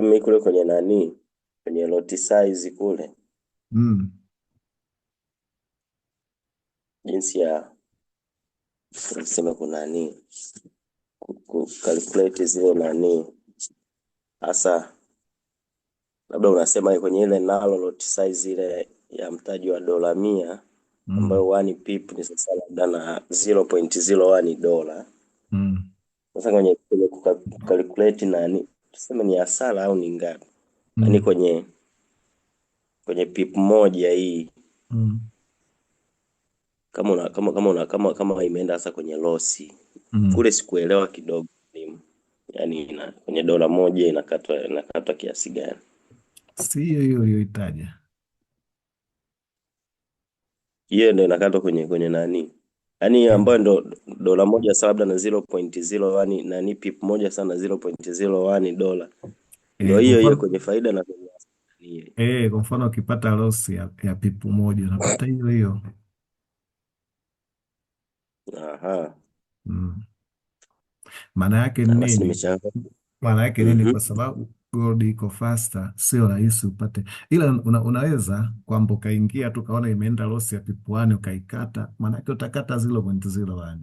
Mimi kule kwenye nani, kwenye lot size kule, Mm. jinsi ya kusema kuna nani calculate zile nani hasa, labda unasema kwenye ile nalo lot size ile ya mtaji wa $100 Mm. ambayo 1 pip ni sasa labda na 0.01 dola. Mm. Sasa kwenye calculate nani, tuseme ni hasara au ni ngapi? Yaani Mm. kwenye pip moja hii, Mm. kama imeenda sasa kwenye losi Mm. kule, sikuelewa kidogo yani kwenye dola moja inakatwa kiasi gani? Si hiyo hiyo uliyoitaja. Hiyo ndio inakatwa kwenye nani, yani Eh, ambayo ndo dola moja sawa labda na 0.01 nani, pip moja sana na 0.01 dola, ndio kwa hiyo hiyo mfano kwenye faida na kwenye nani. kwa mfano ukipata loss ya pipu moja unapata hiyo hiyo. Aha, Mm. Maana yake ni na basi nini? nimechanga. Maana yake nini? Mhm. Kwa sababu gold iko faster, sio rahisi upate, ila unaweza kwamba ukaingia tu ukaona imeenda loss ya pipuani ukaikata, maana yake utakata 0.01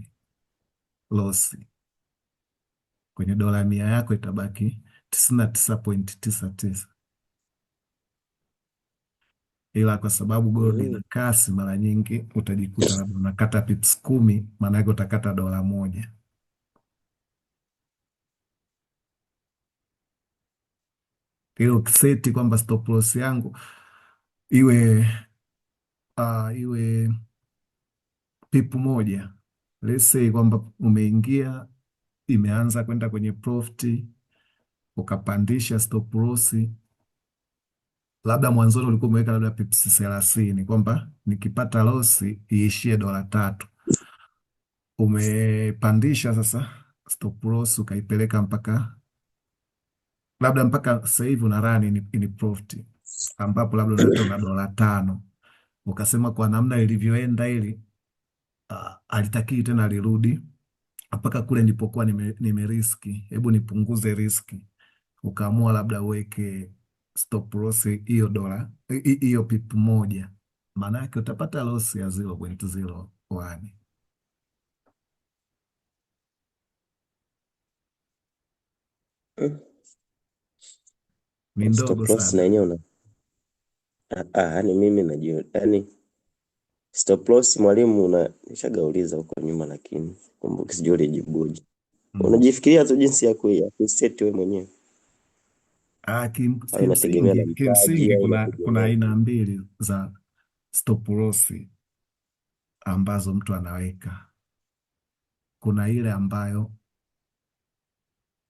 loss kwenye dola 100 yako, itabaki 99.99, ila kwa sababu gold ina Mhm. kasi, mara nyingi utajikuta labda unakata pips 10, maana yake utakata dola moja. Ile ukiseti kwamba stop loss yangu iwe iwe pipu moja, let's say kwamba umeingia, imeanza kwenda kwenye profit, ukapandisha stop loss, labda mwanzoni ulikuwa umeweka labda pips 30, kwamba nikipata loss iishie dola 3, umepandisha sasa stop loss ukaipeleka mpaka labda mpaka sasa hivi una run in profit, ambapo labda hata una dola 5, ukasema kwa namna ilivyoenda ili alitakii tena lirudi mpaka kule nilipokuwa nimeriski, hebu nipunguze riski, ukaamua labda uweke stop loss hiyo dola hiyo pip moja, maana yake utapata loss ya 0.01. Ni ndogo Stop loss na sana. yenyewe yani mimi najua yani stop loss mwalimu, nishagauliza huko nyuma, lakini kumbuki, sijui ulijibuje. Mm. Unajifikiria tu jinsi ya kuset wewe mwenyewe, au inategemea na mtaji Kimsingi au kuna inategemea aina mbili za stop loss ambazo mtu anaweka. Kuna ile ambayo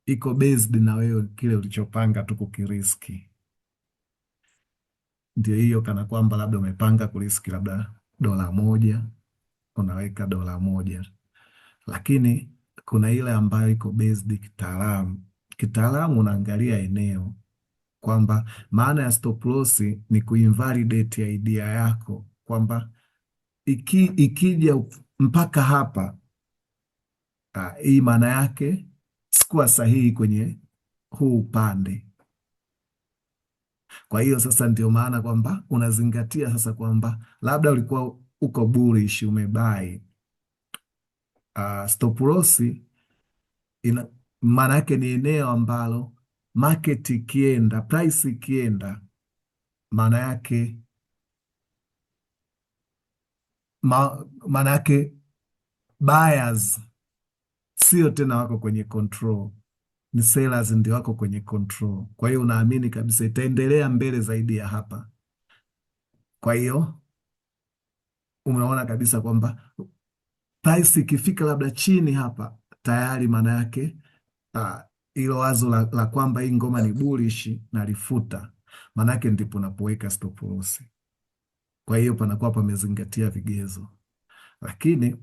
iko based na wewe kile ulichopanga tu kukiriski, ndio hiyo, kana kwamba labda umepanga kuriski labda dola moja, unaweka dola moja. Lakini kuna ile ambayo iko based kitaalamu. Kitaalamu unaangalia eneo, kwamba maana ya stop loss ni kuinvalidate idea yako, kwamba ikija mpaka hapa, hii maana yake sikuwa sahihi kwenye huu upande. Kwa hiyo sasa ndio maana kwamba unazingatia sasa kwamba labda ulikuwa uko bullish umebai, stop loss maana yake ni eneo ambalo market ikienda, price ikienda, maana yake maana yake buyers sio tena wako kwenye control, ni sellers ndio wako kwenye control. Kwa hiyo unaamini kabisa itaendelea mbele zaidi ya hapa. Kwa hiyo umeona kabisa kwamba price ikifika labda chini hapa tayari, maana yake hilo wazo la kwamba hii ngoma ni bullish na lifuta, maana yake ndipo unapoweka stop loss. Kwa hiyo panakuwa pamezingatia vigezo, lakini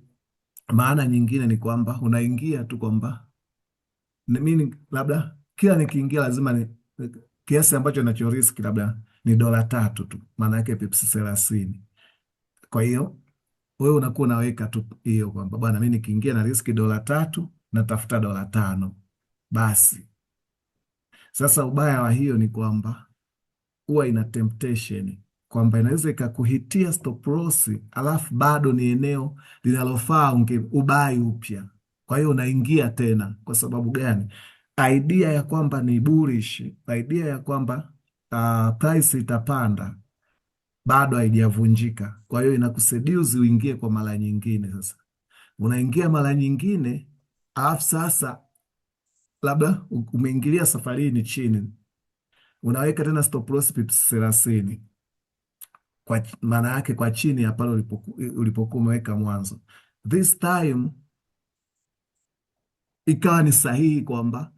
maana nyingine ni kwamba unaingia tu kwamba mimi labda kila nikiingia lazima kiasi ambacho nacho risk labda ni dola 3 tu, maana yake pips 30. Kwa hiyo wewe unakuwa unaweka tu hiyo kwamba bwana, mimi nikiingia na riski dola 3 natafuta dola 5 basi. Sasa ubaya wa hiyo ni kwamba huwa ina temptation kwamba inaweza ikakuhitia stop loss, alafu bado ni eneo linalofaa ubai upya. Kwa hiyo unaingia tena. Kwa sababu gani? Idea ya kwamba ni bullish, idea ya kwamba price itapanda bado haijavunjika. Kwa hiyo inakuseduce uingie kwa mara nyingine. Sasa unaingia mara nyingine, alafu sasa labda umeingilia safari ni chini, unaweka tena stop loss pips 30, kwa maana yake kwa chini ya pale ulipokuwa umeweka mwanzo. This time ikawa ni sahihi kwamba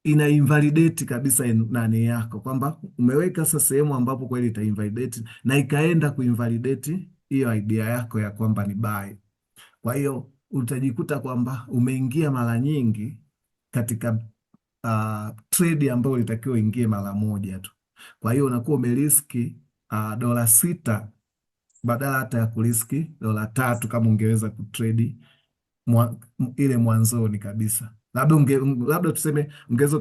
ina invalidate kabisa nani yako, kwamba umeweka sasa sehemu ambapo kweli ita invalidate na ikaenda kuinvalidate hiyo idea yako ya kwamba ni buy. Kwa hiyo utajikuta kwamba umeingia mara nyingi katika trade ambayo ulitakiwa uingie mara moja tu. Kwa hiyo unakuwa umeriski $6 badala hata ya kuriski $3 kama ungeweza kutrade ile mwanzoni kabisa. Labda tuseme ungeweza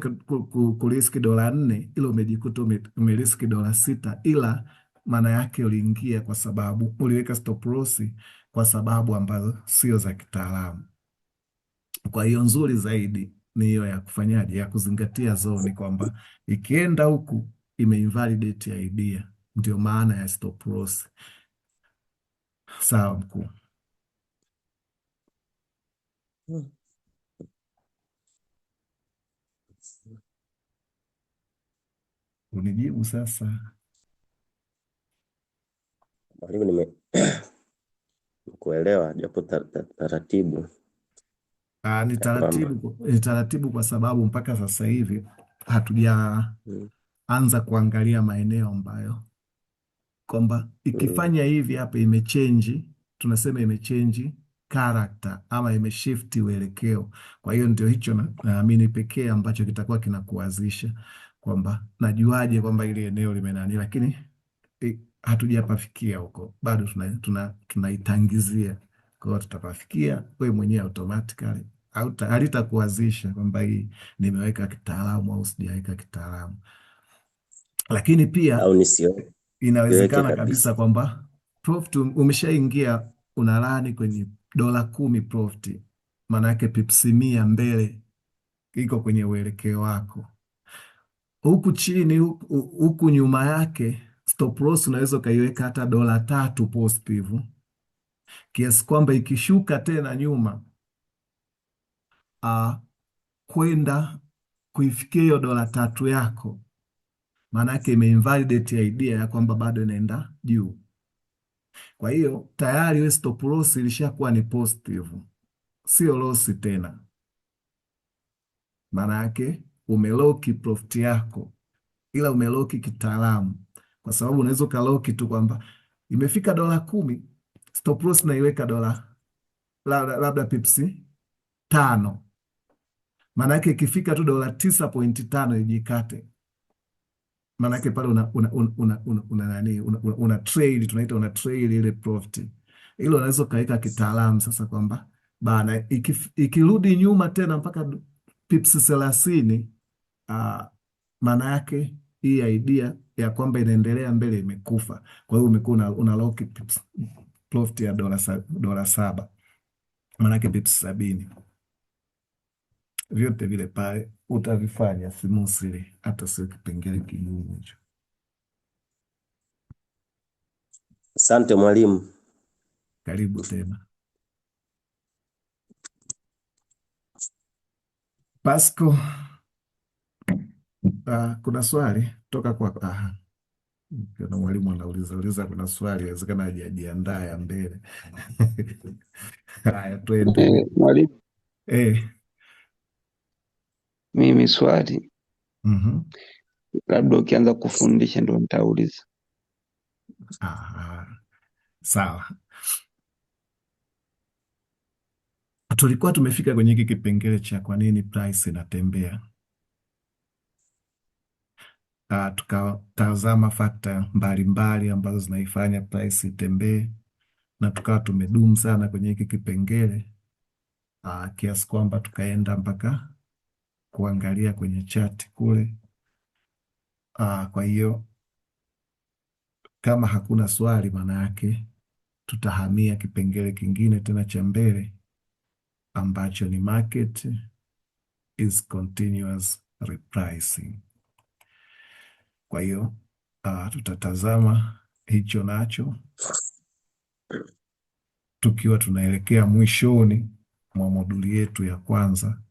kuriski $4, ila umejikuta umeriski $6, ila maana yake uliingia kwa sababu uliweka stop loss kwa sababu ambazo sio za kitaalamu. Kwa hiyo nzuri zaidi ni hiyo ya kufanyaje, ya kuzingatia zoni, kwamba ikienda huku imeinvalidate idea. Ndio maana ya stop loss. Sawa mkuu. Unijibu sasa. Mwalimu, nimekuelewa japo taratibu. Ni taratibu kwa sababu mpaka sasa hivi hatujaanza kuangalia maeneo ambayo kwamba ikifanya hivi hapa imechange, tunasema imechange character ama imeshifti uelekeo. Kwa hiyo ndio hicho naamini pekee ambacho kitakuwa kinakuwazisha kwamba najuaje kwamba ile eneo limenani, lakini hatujapafikia huko bado, tunaitangizia. Kwa hiyo tutapafikia, wewe mwenyewe automatically halitakuwazisha kwamba hii nimeweka kitaalamu au sijaweka kitaalamu. Lakini pia inawezekana kabisa kwamba profit umeshaingia, unalani kwenye $10 profit, maana yake pips 100 mbele iko kwenye uelekeo wako, huku chini huku nyuma yake stop loss unaweza ukaiweka hata $3 positive, kiasi kwamba ikishuka tena nyuma kwenda kuifikia hiyo $3 yako, maana yake imeinvalidate idea ya kwamba bado inaenda juu. Kwa hiyo tayari we stop loss ilishakuwa ni positive, sio loss tena. Maana yake umeloki profit yako, ila umeloki kitaalamu, kwa sababu unaweza ukaloki tu kwamba imefika $10, stop loss naiweka labda pips 5, maana yake ikifika tu $9.5 ijikate. Maana yake pale una trade, tunaita una trade ile profit. Hilo unaweza ukaweka kitaalamu sasa kwamba bana ikirudi nyuma tena mpaka pips 30, maana yake hii idea ya kwamba inaendelea mbele imekufa. Kwa hiyo umekuwa una lock pips profit ya $7, maana yake pips 70. Vyote vile pale utavifanya smoothly, hata sio kipengele kigumu hicho. Asante mwalimu. Karibu tena. Pasco, kuna swali toka kwa kuna mwalimu anauliza kuna swali, inawezekana hajajiandaa ya mbele. Haya, twende. Mwalimu, mimi swali labda ukianza kufundisha ndo nitauliza. Sawa. Tulikuwa tumefika kwenye hiki kipengele cha kwa nini price inatembea. Tukatazama fakta mbalimbali ambazo zinaifanya price itembee, na tukawa tumedumu sana kwenye hiki kipengele kiasi kwamba tukaenda mpaka kuangalia kwenye chati kule. Kwa hiyo kama hakuna swali, maana yake tutahamia kipengele kingine tena cha mbele ambacho ni market is continuous repricing. Kwa hiyo tutatazama hicho nacho tukiwa tunaelekea mwishoni mwa moduli yetu ya kwanza.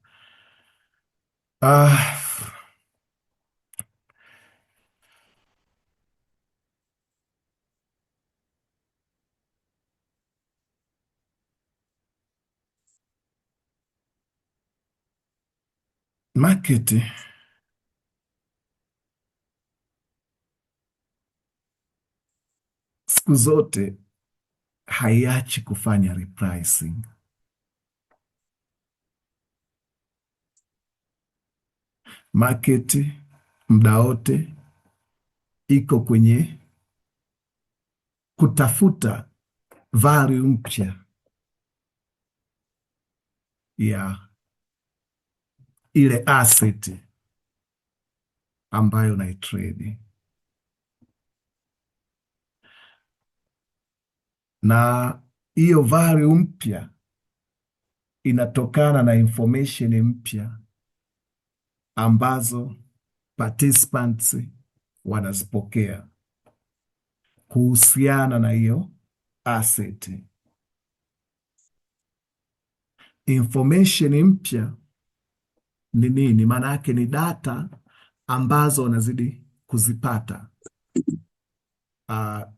Market siku zote haiachi kufanya repricing. Market muda wote iko kwenye kutafuta value mpya ya ile asset ambayo naitrade, na hiyo value mpya inatokana na information mpya ambazo participants wanazipokea kuhusiana na hiyo asset. Information mpya ni nini? Maana yake ni data ambazo wanazidi kuzipata.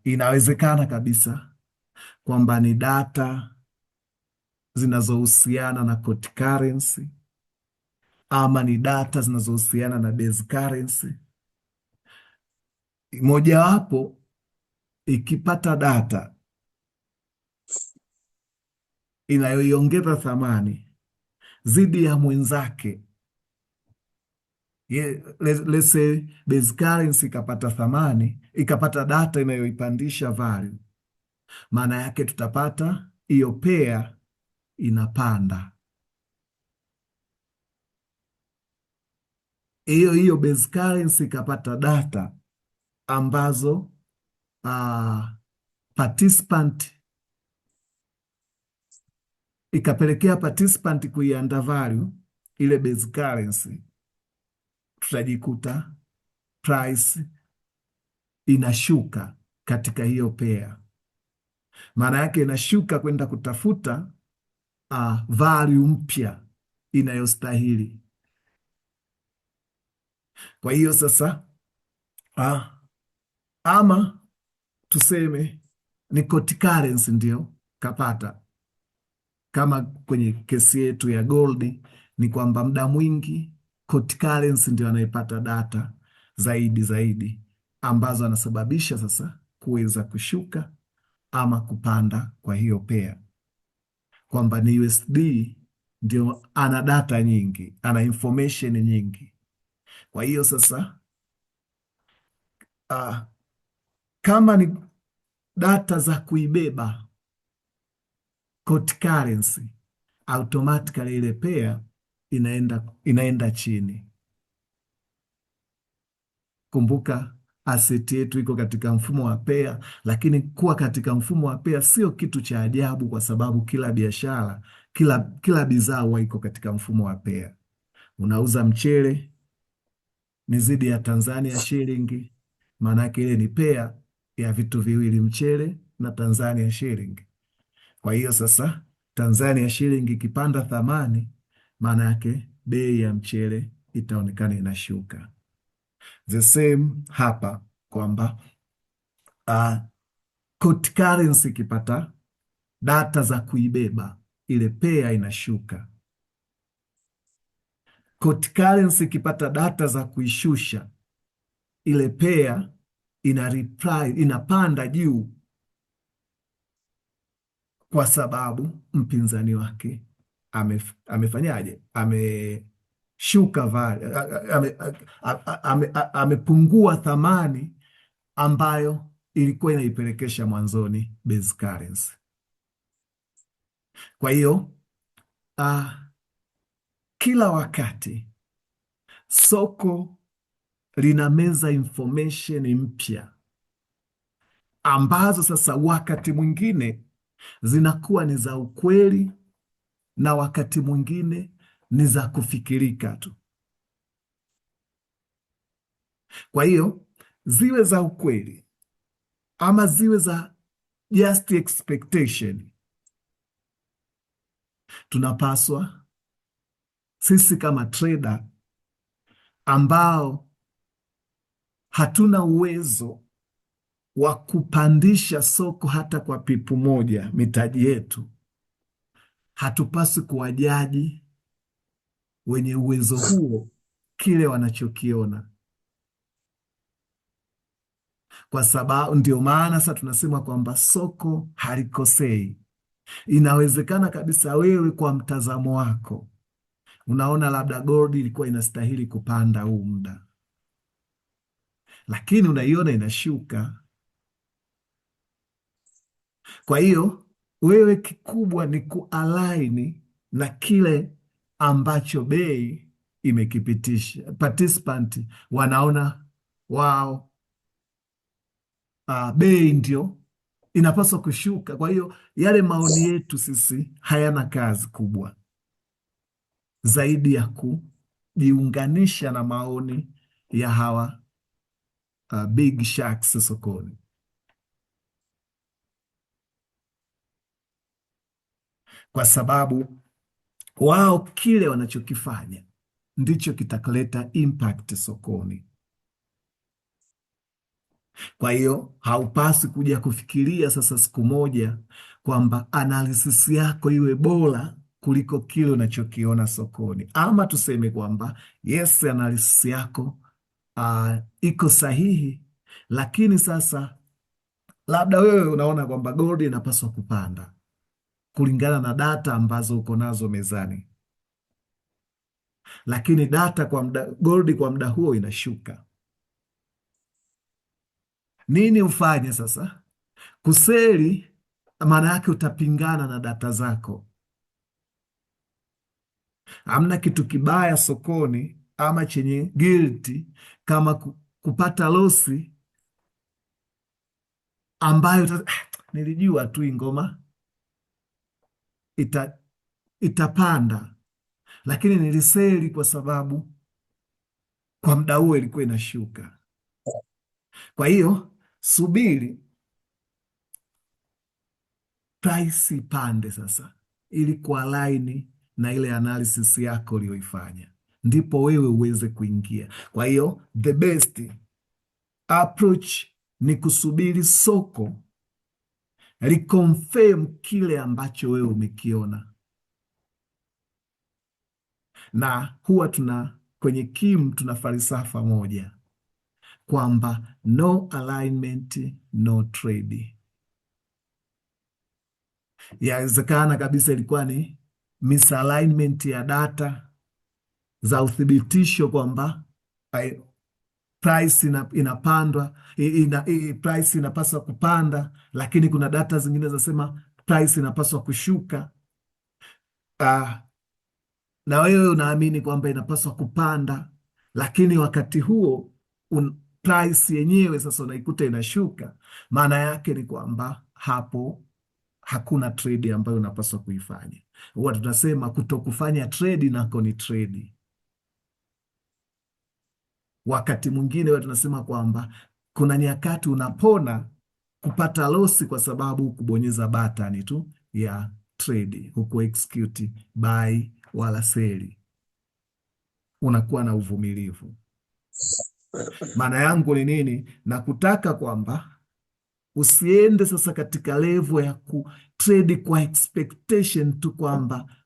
Inawezekana kabisa kwamba ni data zinazohusiana na cold currency ama ni data zinazohusiana na base currency. Mojawapo ikipata data inayoiongeza thamani zidi ya mwenzake, let's say base currency ikapata thamani, ikapata data inayoipandisha value, maana yake tutapata hiyo pair inapanda. Hiyo base currency ikapata data ambazo participant ikapelekea participant kuiundervalue ile base currency, tutajikuta price inashuka katika hiyo pair. Maana yake inashuka kwenda kutafuta value mpya inayostahili. Kwa hiyo sasa ama tuseme ni cold currency ndio kapata, kama kwenye kesi yetu ya gold ni kwamba muda mwingi cold currency ndio anaipata data zaidi ambazo anasababisha sasa kuweza kushuka ama kupanda kwa hiyo pair, kwamba ni USD ndio ana data nyingi, ana information nyingi. Kwa hiyo sasa kama ni data za kuibeba cold currency, automatically ile pair inaenda chini. Kumbuka asset yetu iko katika mfumo wa pair, lakini kuwa katika mfumo wa pair sio kitu cha ajabu, kwa sababu kila biashara, kila bidhaa huwa iko katika mfumo wa pair. Unauza mchele ni zidi ya Tanzania shilingi, maana yake ile ni pair ya vitu viwili, mchele na Tanzania shilingi. Kwa hiyo sasa Tanzania shilingi ikipanda thamani, maana yake bei ya mchele itaonekana inashuka. The same hapa kwamba cold currency ikipata data za kuibeba ile pair inashuka. Cold currency ikipata data za kuishusha ile pair inapanda juu, kwa sababu mpinzani wake amefanyaje? Ameshuka value, amepungua thamani ambayo ilikuwa inaipelekesha mwanzoni base currency. Kwa hiyo kila wakati soko linameza information mpya ambazo sasa wakati mwingine zinakuwa ni za ukweli na wakati mwingine ni za kufikirika tu. Kwa hiyo ziwe za ukweli ama ziwe za just expectation, tunapaswa sisi kama trader ambao hatuna uwezo wa kupandisha soko hata kwa pipu moja mitaji yetu, hatupaswi kuwajaji wenye uwezo huo kile wanachokiona, kwa sababu ndio maana sasa tunasema kwamba soko halikosei. Inawezekana kabisa wewe kwa mtazamo wako unaona labda gold ilikuwa inastahili kupanda huu muda, lakini unaiona inashuka. Kwa hiyo wewe kikubwa ni kualaini na kile ambacho bei imekipitisha. Participant wanaona wao, bei ndio inapaswa kushuka. Kwa hiyo yale maoni yetu sisi hayana kazi kubwa zaidi ya kujiunganisha na maoni ya hawa big sharks sokoni. Kwa sababu wao kile wanachokifanya ndicho kitakaleta impact sokoni. Kwa hiyo haupaswi kuja kufikiria sasa siku moja kwamba analysis yako iwe bora kuliko kile unachokiona sokoni, ama tuseme kwamba yes, analysis yako iko sahihi, lakini sasa labda wewe unaona kwamba gold inapaswa kupanda kulingana na data ambazo uko nazo mezani, lakini data kwa gold kwa muda huo inashuka. Nini ufanye sasa? Kuseli maana yake utapingana na data zako. Hamna kitu kibaya sokoni ama chenye guilty kama kupata losi ambayo nilijua tu ingoma itapanda, lakini niliseli kwa sababu kwa muda huo ilikuwa inashuka. Kwa hiyo subiri price ipande sasa, ili kualaini na ile analysis yako uliyoifanya, ndipo wewe uweze kuingia. Kwa hiyo the best approach ni kusubiri soko liconfirm kile ambacho wewe umekiona, na huwa kwenye KIM tuna falsafa moja kwamba no alignment no trade. Yawezekana kabisa ilikuwa ni misalignment ya data za uthibitisho kwamba price inapandwa, price inapaswa kupanda, lakini kuna data zingine zinasema price inapaswa kushuka. Na wewe unaamini kwamba inapaswa kupanda, lakini wakati huo price yenyewe sasa unaikuta inashuka. Maana yake ni kwamba hapo hakuna trade ambayo unapaswa kuifanya. Huwa tunasema kutokufanya trade nako ni trade. Wakati mwingine huwa tunasema kwamba kuna nyakati unapona kupata losi kwa sababu kubonyeza button tu ya trade, huku execute buy wala seli, unakuwa na uvumilivu. Maana yangu ni nini? Na kutaka kwamba usiende sasa katika level ya kutrade kwa expectation tu kwamba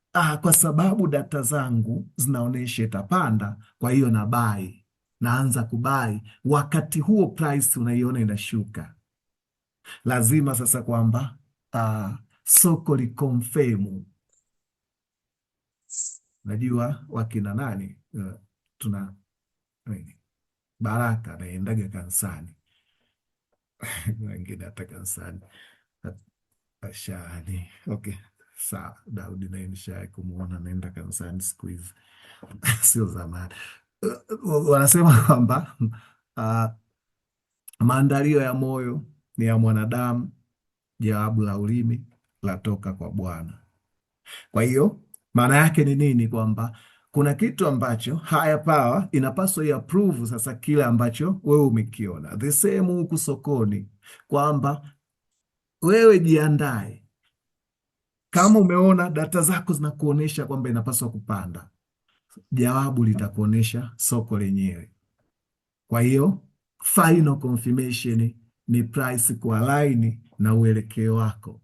kwa sababu data zangu zinaonyesha itapanda, kwa hiyo na buy, naanza kubai, wakati huo price unaiona inashuka. Lazima sasa kwamba soko likonfirm. Najua wakina nani tuna Baraka naendaga kanisani wengine hata kanisani ashani. Okay, sawa. Daudi naye nishawahi kumuona naenda kanisani siku hizi sio zamani. wanasema kwamba uh, maandalio ya moyo ni ya mwanadamu, jawabu la ulimi latoka kwa Bwana. Kwa hiyo maana yake ni nini? Kwamba kuna kitu ambacho higher power inapaswa iapprove sasa kile ambacho wewe umekiona. The same huku sokoni, kwamba wewe jiandae, kama umeona data zako zinakuonyesha kwamba inapaswa kupanda, jawabu litakuonyesha soko lenyewe. Kwa hiyo final confirmation ni price kualign na uelekeo wako.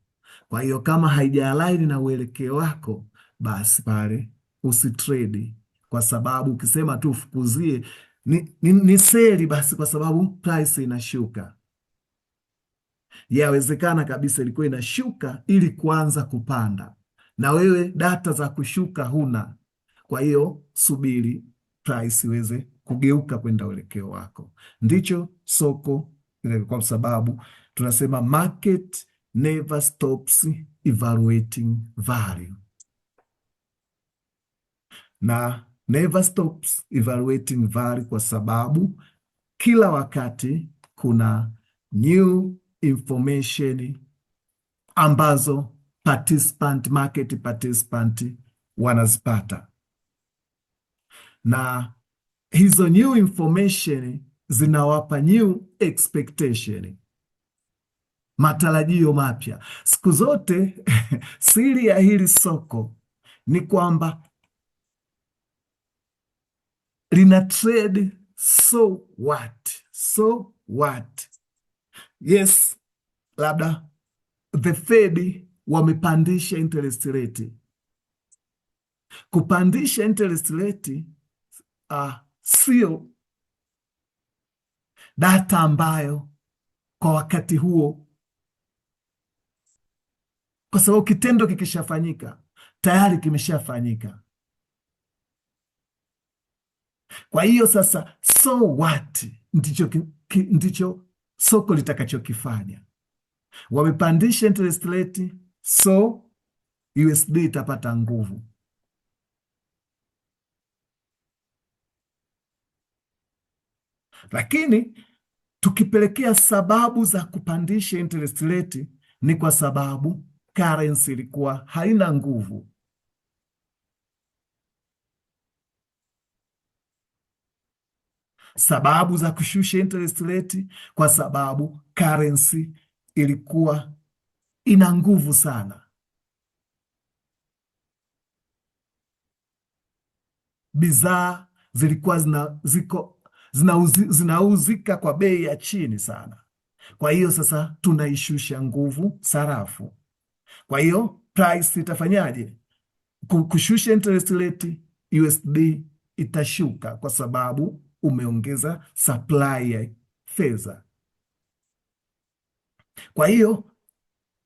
Kwa hiyo kama haija align na uelekeo wako, basi pale usitrade, kwa sababu ukisema tu ufukuzie ni seli basi, kwa sababu price inashuka. Yawezekana kabisa ilikuwa inashuka ili kuanza kupanda, na wewe data za kushuka huna. Kwa hiyo subiri price iweze kugeuka kwenda uelekeo wako. Ndicho soko, kwa sababu tunasema market never stops evaluating value, na never stops evaluating value kwa sababu kila wakati kuna new information ambazo market participant wanazipata, na hizo new information zinawapa new expectation, matarajio mapya siku zote. Siri ya hili soko ni kwamba lina trade so what. Yes, labda the Fed wamepandisha interest rate. Kupandisha interest rate sio data ambayo kwa wakati huo, kwa sababu kitendo kikishafanyika tayari kimeshafanyika. Kwa hiyo sasa, so what ndicho soko litakachokifanya. Wamepandisha interest rate, so USD itapata nguvu. Lakini tukipelekea sababu za kupandisha interest rate, ni kwa sababu currency ilikuwa haina nguvu. Sababu za kushusha interest rate, kwa sababu currency ilikuwa ina nguvu sana. Bidhaa zilikuwa zinauzika kwa bei ya chini sana. Kwa hiyo sasa tunaishusha nguvu sarafu. Kwa hiyo price itafanyaje? Kushusha interest rate, USD itashuka kwa sababu umeongeza supply ya fedha. Kwa hiyo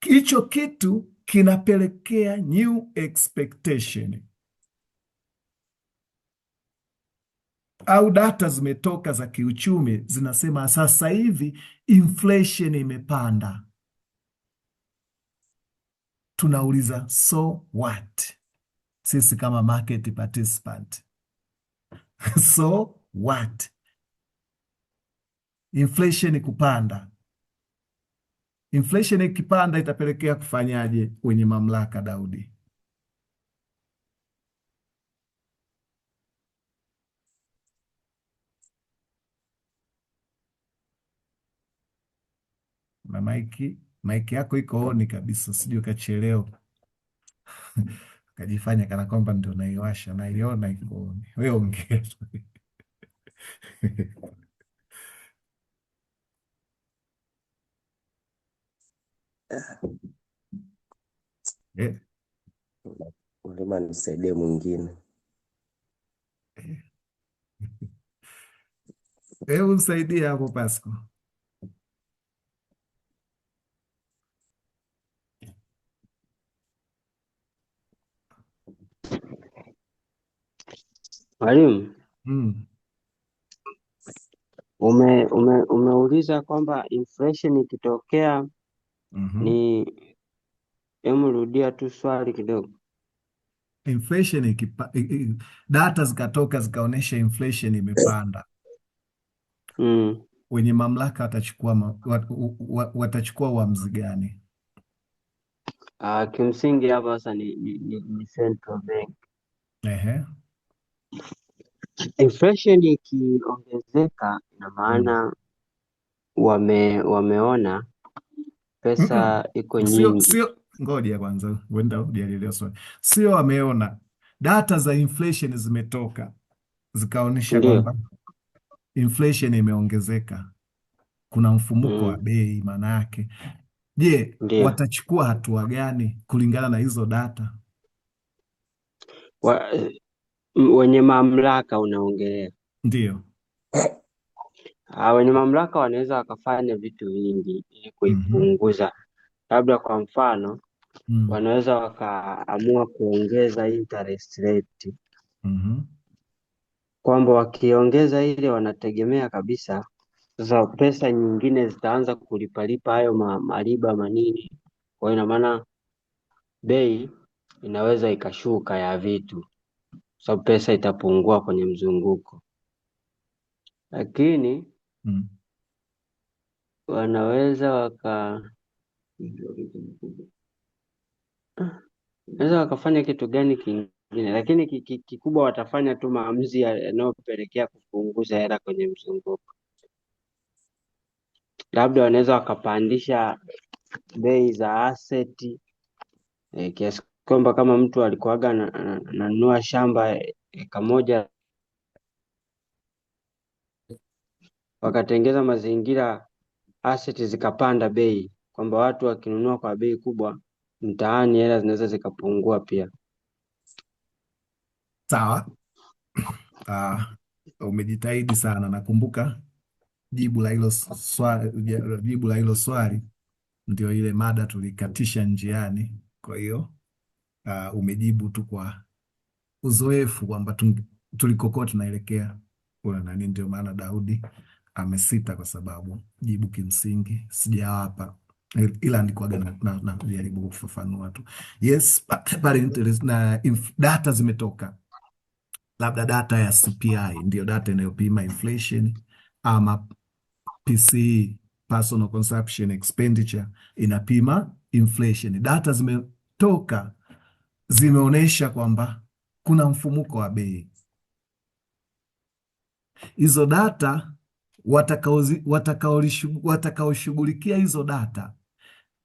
hicho kitu kinapelekea new expectation, au data zimetoka za kiuchumi zinasema sasa hivi inflation imepanda. Tunauliza so what, sisi kama market participant. So what? Inflation kupanda. Inflation ikipanda itapelekea kufanyaje wenye mamlaka, Daudi? Na maiki yako iko oni kabisa, sijui ukachelewa kajifanya kana kwamba ndio naiwasha, naiona iko oni. Wewe ongea. Mwalimu nisaidie mwingine. Hebu msaidie hapo Pasco. Mwalimu, umeuliza kwamba inflation ikitokea ni, rudia tu swali kidogo. inflation data zikatoka zikaonyesha inflation imepanda, Mm. wenye mamlaka watachukua watachukua uamuzi gani? Kimsingi hapa sasa ni central bank. Ehe. Inflation ikiongezeka ina Mm. maana wameona pesa iko Sio, nyingi. sio, ngoja kwanza, wenda hujalielewa swali. Sio wameona, data za inflation zimetoka zikaonyesha Ndio. kwamba inflation imeongezeka, kuna mfumuko wa Mm. bei. Maana yake, je, Ndio. watachukua hatua gani kulingana na hizo data? Wa, wenye mamlaka unaongelea? Ndio. Wenye mamlaka wanaweza wakafanya vitu vingi ili Mhm. kuipunguza. Labda kwa mfano, Mm. wanaweza wakaamua kuongeza interest rate, Mhm. kwamba wakiongeza ile wanategemea kabisa sasa pesa nyingine zitaanza kulipalipa hayo mariba manini. Kwa hiyo ina maana bei inaweza ikashuka ya vitu, sababu pesa itapungua kwenye mzunguko. Lakini Mm. wanaweza wakafanya kitu gani kingine, lakini kikubwa watafanya tu maamuzi yanayopelekea kupunguza hela kwenye mzunguko. Labda wanaweza wakapandisha bei za aseti kiasi kwamba kama mtu alikuwaga ananunua shamba eka moja, wakatengeza mazingira aseti zikapanda bei, kwamba watu wakinunua kwa bei kubwa mtaani hela zinaweza zikapungua pia. Sawa. Umejitahidi sana. Nakumbuka jibu la hilo swali ndio ile mada tulikatisha njiani. Kwa hiyo umejibu tu kwa uzoefu kwamba tulikokuwa tunaelekea kuna nani. Ndio maana Daudi amesita, kwa sababu jibu kimsingi sijawapa, ila nilikuwaga najaribu kufafanua tu. Yes, pale na data zimetoka, labda data ya CPI ndio data inayopima inflation, ama PCE, personal consumption expenditure, inapima inflation. Data zimetoka zimeonyesha kwamba kuna mfumuko wa bei. Hizo data watakaoshughulikia hizo data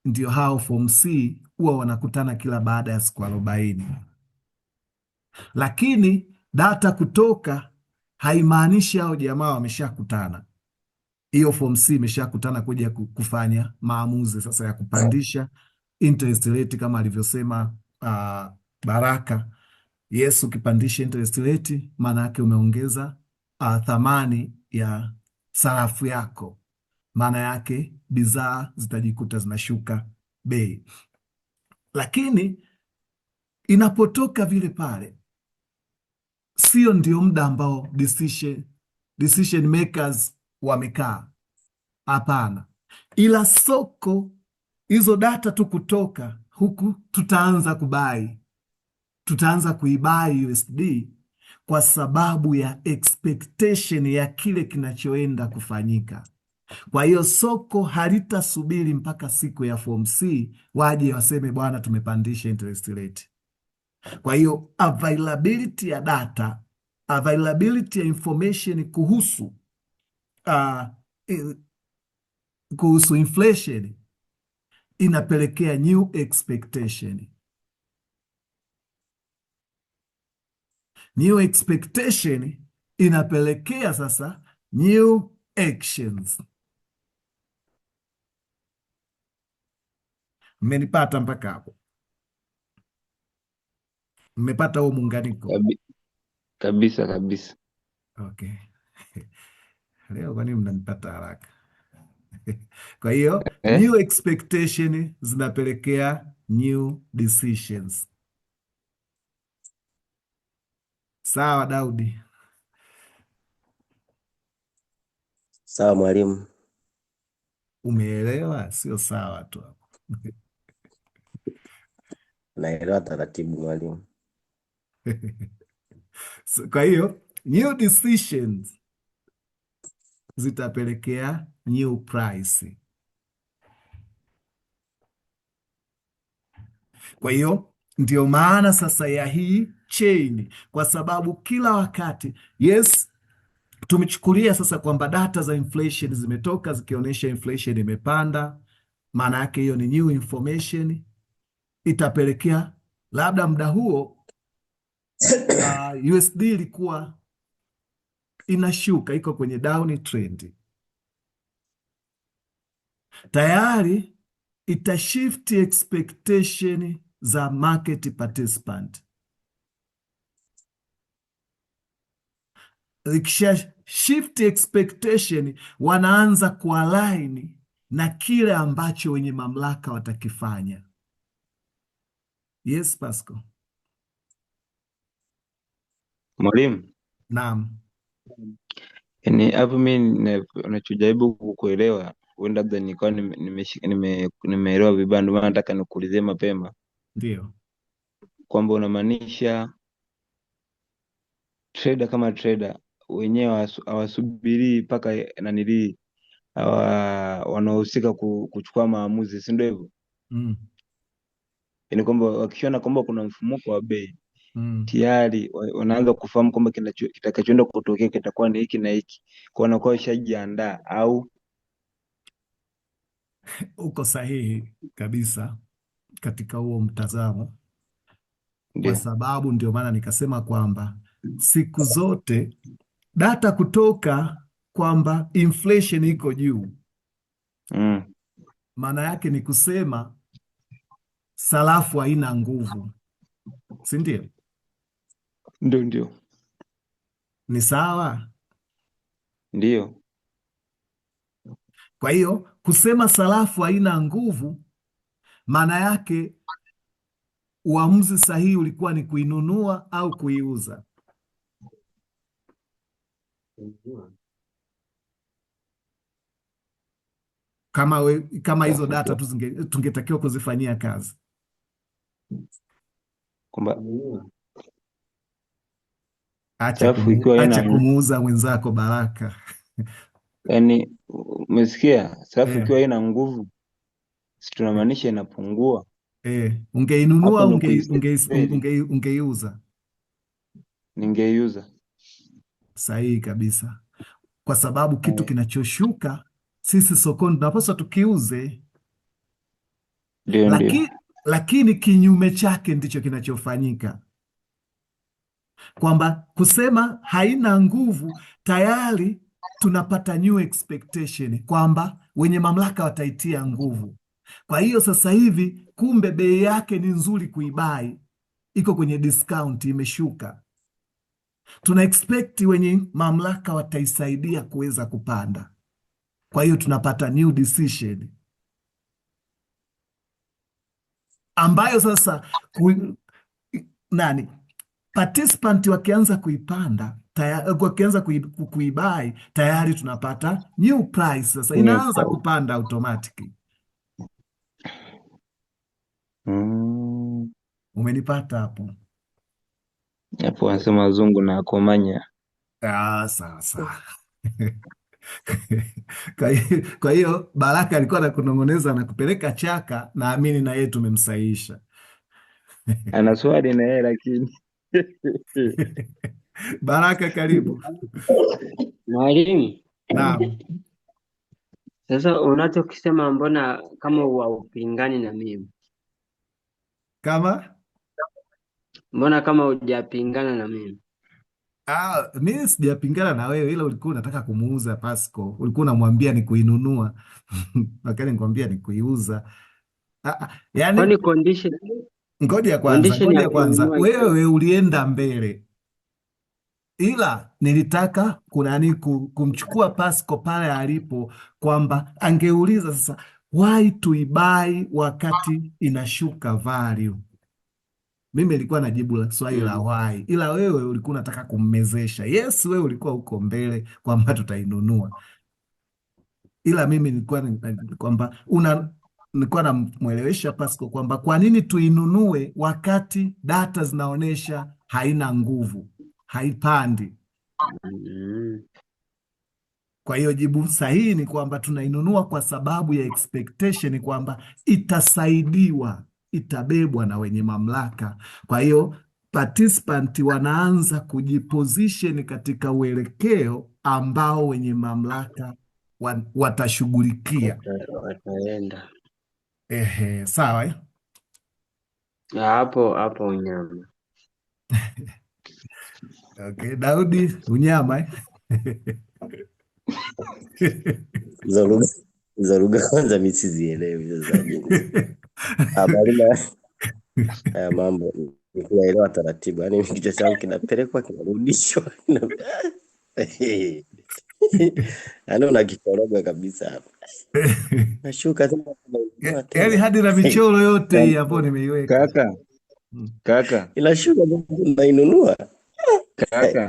ndio hao form C huwa wanakutana kila baada ya siku 40, lakini data kutoka haimaanishi hao jamaa wameshakutana. Hiyo form C imeshakutana kuja kufanya maamuzi sasa ya kupandisha interest rate kama alivyosema Baraka. Yes, ukipandisha interest rate maana yake umeongeza thamani ya sarafu yako, maana yake bidhaa zitajikuta zinashuka bei. Lakini inapotoka vile pale, sio ndio muda ambao decision makers wamekaa. Hapana, ila soko hizo data tu kutoka huku, tutaanza kuibai USD kwa sababu ya expectation ya kile kinachoenda kufanyika. Kwa hiyo soko halitasubiri mpaka siku ya form C waje waseme bwana, tumepandisha interest rate. Kwa hiyo availability ya data, availability ya information kuhusu inflation inapelekea new expectation. New expectation inapelekea sasa new actions. Mmenipata mpaka hapo? Mmepata huo muunganiko? Kabisa kabisa. Okay. Leo kwa nini mnanipata haraka? Kwa hiyo new expectation zinapelekea new decisions. Sawa Daudi? Sawa mwalimu. Umeelewa? Sio sawa tu hapo. Naelewa taratibu mwalimu. Kwa hiyo new decisions zitapelekea new price. Kwa hiyo ndio maana sasa ya hii chain, kwa sababu kila wakati yes, tumechukulia sasa kwamba data za inflation zimetoka zikionyesha inflation imepanda, maana yake hiyo ni new information, itapelekea labda muda huo USD ilikuwa inashuka, iko kwenye down trend, tayari itashift expectation za market participant. Ikisha shift expectation, wanaanza kualign na kile ambacho wenye mamlaka watakifanya. Yes, Pasco. Mwalimu, Naam. yani hapo mimi nachojaribu kukuelewa, huenda labda nilikuwa nimeelewa vibaya, ndio maana nataka nikuulizie mapema Ndio. kwamba unamaanisha trader kama trader wenyewe hawasubirii mpaka nanilii wanaohusika kuchukua maamuzi, si ndio hivyo? Mm. Yani kwamba wakiona kwamba kuna mfumuko wa bei Mm. tayari wanaanza kufahamu kwamba kitakachoenda kutokea kitakuwa ni hiki na hiki, kwa wanakuwa washajiandaa. Au Uko sahihi kabisa katika huo mtazamo, kwa ndio sababu ndio maana nikasema kwamba siku zote data kutoka kwamba inflation iko juu, maana yake ni kusema sarafu haina nguvu, si ndio? ndio Ni sawa? ndio. Kwa hiyo kusema sarafu haina nguvu, maana yake uamuzi sahihi ulikuwa ni kuinunua au kuiuza. Kama hizo data tu tungetakiwa kuzifanyia kazi, Kwamba acha kumuuza mwenzako Baraka. Yani umesikia, sarafu ikiwa haina nguvu, si tunamaanisha inapungua. Ungeinunua ungeiuza? Ningeiuza. Sahihi kabisa, kwa sababu kitu kinachoshuka sisi sokoni tunapaswa tukiuze. Lakini kinyume chake ndicho kinachofanyika, kwamba kusema haina nguvu, tayari tunapata new expectation kwamba wenye mamlaka wataitia nguvu. Kwa hiyo sasa hivi kumbe bei yake ni nzuri kuibai, iko kwenye discount, imeshuka. Tuna expect wenye mamlaka wataisaidia kuweza kupanda, kwa hiyo tunapata new decision ambayo sasa participant wakianza kuipanda wakianza kuibai, tayari tunapata new price, sasa inaanza kupanda automatic. Umenipata hapo? Hapo wanasema wazungu na komanya. Sawa. Kwa hiyo Baraka alikuwa anakunong'oneza na kupeleka chaka, naamini na yeye tumemsahihisha. Ana swali na yeye lakini Baraka, karibu. Mwalimu. Naam. Sasa unachokisema mbona kama haupingani na mimi? Mbona kama hujapingana na mimi? Mimi sijapingana na wewe, ila ulikuwa unataka kumuuza Pasco, ulikuwa unamwambia ni kuinunua wakati nikwambia ni kuiuza. Yani, ngoja kwanza, wewe ulienda mbele, ila nilitaka kumchukua Pasco pale alipo, kwamba angeuliza sasa why tuibai wakati inashuka value. Mimi nilikuwa najibu swali la why, ila wewe ulikuwa unataka kummezesha. Yes, wewe ulikuwa uko mbele kwamba tutainunua, ila mimi nilikuwa namwelewesha Pasco kwamba kwa nini tuinunue wakati data zinaonyesha haina nguvu, haipandi. Mm. Kwa hiyo jibu sahihi ni kwamba tunainunua kwa sababu ya expectation kwamba itasaidiwa, itabebwa na wenye mamlaka. Kwa hiyo participant wanaanza kujiposition katika uelekeo ambao wenye mamlaka watashughulikia. Wataenda Ehe, sawa eh? hapo unyama. Okay, Daudi unyama eh? Hizo lugha kwanza mimi sizielewi sasa jinsi. Mwalimu, haya mambo ni kuyaelewa taratibu. Yaani kichwa changu kinapelekwa kinarudishwa. Yaani unakikoroga kabisa hapa. Nashuka tena tunainua Yaani tena. hadi na michoro yote hii hapo nimeiweka. Kaka, kaka, Inashuka tunainunua. kaka.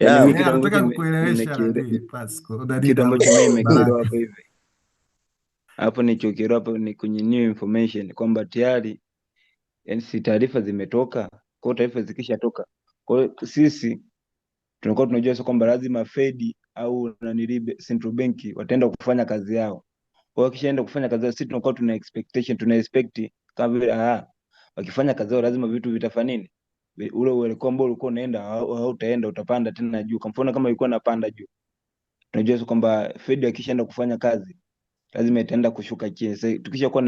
Ya, Yaani mimi Yeye kitu ambacho anataka kukuelewesha nani Pasco, nani kitu ambacho mimi nimekielewa Baraka. hapo hivi. Hapo nilichokielewa hapo ni kwenye new information kwamba tayari yani si taarifa zimetoka. Kwa hiyo taarifa zikishatoka, kwa hiyo sisi tunakuwa tunajua sasa kwamba lazima Fed au nanilibe central bank wataenda kufanya kazi yao. Kwa hiyo wakishaenda kufanya kazi yao, sisi tunakuwa tuna expectation, tuna expect kama vile wakifanya kazi yao lazima vitu vitafanya nini, ule uelekeo ambao ulikuwa unaenda hautaenda, utapanda tena juu. Kwa mfano kama ilikuwa napanda juu, tunajua sasa kwamba Fed akishaenda kufanya kazi lazima itaenda kushuka chini. Sasa tukishakuwa